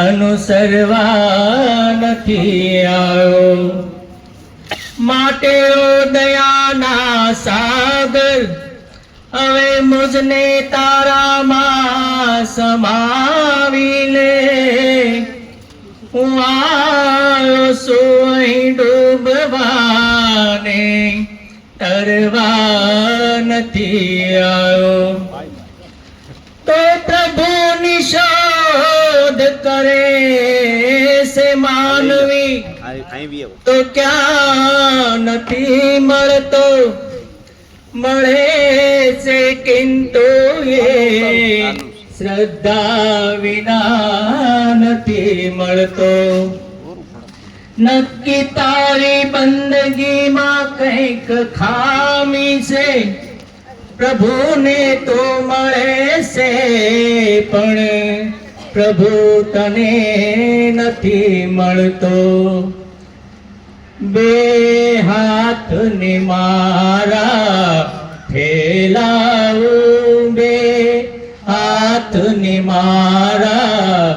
અનુસરવા નથી આવ્યો, માટે ઓ દયાના સાગર હવે મુજને તારામાં સમાવી લે. હું આવ્યો છું અહીં ડૂબવાને, તરવા નથી આવ્યો. તો પ્રભુની શોધ કરે છે માનવી, તો ક્યાં નથી મળતો, મળે છે કિંતુ એ શ્રદ્ધા વિના નથી મળતો. નક્કી તારી બંદગીમાં કંઈક ખામી છે, પ્રભુને તો મળે છે પણ પ્રભુ તને નથી મળતો. બે હાથને મારા ફેલાવું, બે હાથને મારા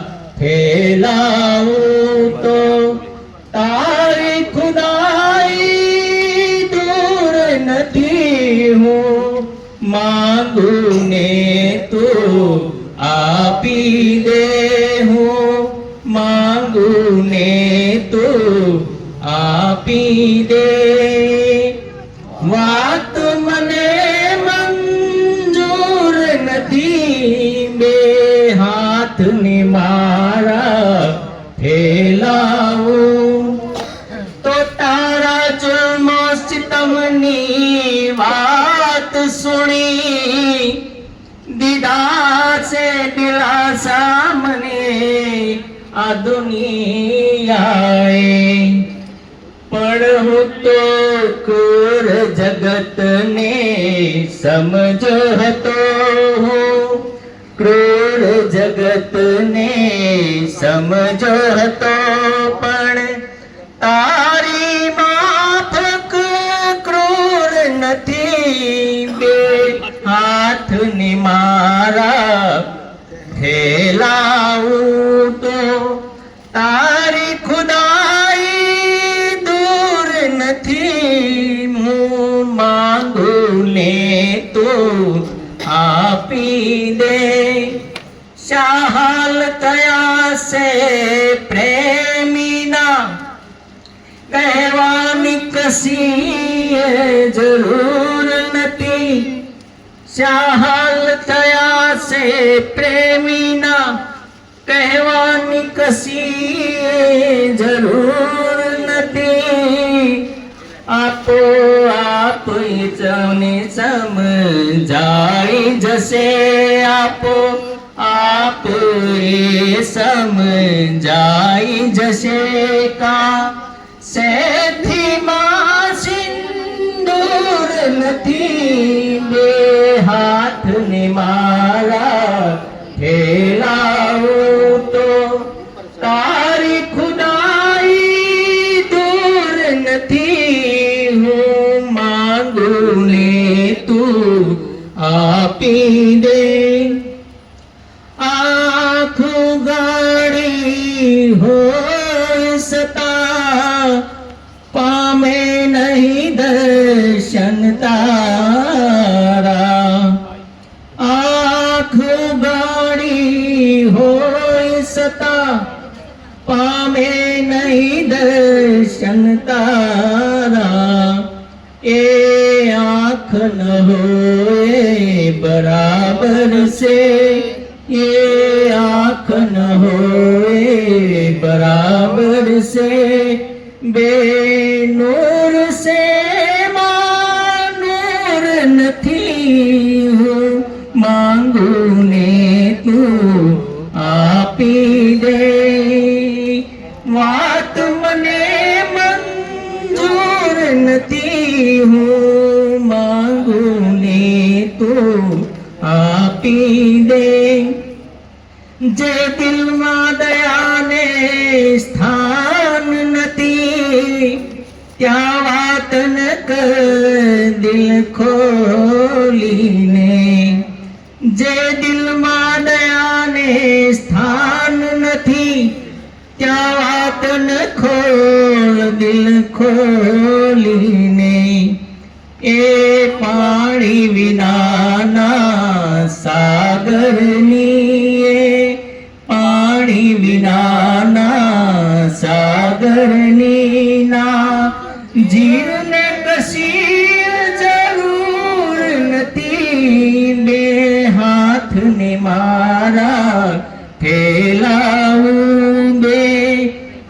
ફેલાવું તો તારી ખુદાઈ દૂર નથી. હું માંગું ને તું આપી દે, હું માંગું ને તું આપી દે. વાત મને મંજૂર નથી, બે હાથને મારા ફેલાવું તો તારા જુલ્મો સિતમની વાત સુણી દીધા છે દિલાસા મને આ દુનિયાએ. પણ હું તો ક્રૂર જગતને સમજો હતો, હું ક્રૂર જગતને સમજો હતો, પણ તારી માફક ક્રૂર નથી. બે હાથને મારા ફેલાવું તો તારી ખુદાઈ દૂર નથી. હું માંગું ને તું આપી દે. શા હાલ થયા છે પ્રેમીના, કહેવાની કશી જરૂર નથી. શા હાલ થયા છે પ્રેમીના, કહેવાની કશી જરૂર નથી. આપો આપ જને સમજાઈ જશે, આપો આપ સમજાઈ જશે. કા સેથીમાં સિંદૂર નથી, બે હાથને મારા ફેલાવું તો તારી ખુદાઈ દૂર નથી. હું માંગું ને તું આપી દે. આંખું ગાડી હોય સતા પામે નહીં દર્શન તારા. આંખું ગાડી હોય સતા પામે નહીં દર્શન તારા. એ આંખ ન હોય બરાબર છે, એ આંખ ન હોય બરાબર છે. બે નૂર છે માં નૂર નથી. હું માંગું ને તું આપી દે. વાત મને મંજૂર નથી. હું માંગું ને તું આપી દે. જે દિલમાં દયાને સ્થાન નથી, ત્યાં વાત ન કર દિલ ખોલીને. જે દિલમાં દયાને સ્થાન નથી, ત્યાં વાત ન ખોલ દિલ ખોલીને, એ પાણી વિનાના સાગરની, એ પાણી વિનાના સાગરની ના જીવને કશી જરૂર નથી, બે હાથને મારા ફેલાવું, બે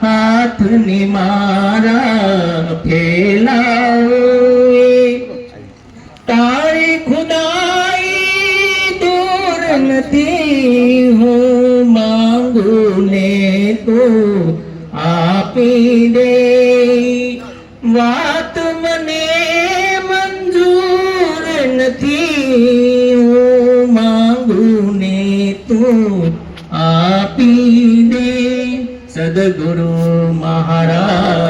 હાથને મારા ફેલાવું, તારી ખુદાઈ દૂર નથી, હું માંગુ ને તો આપી દે, વાત મને મંજૂર નથી, હું માંગુ ને તું આપી દે. સદગુરુ મહારાજ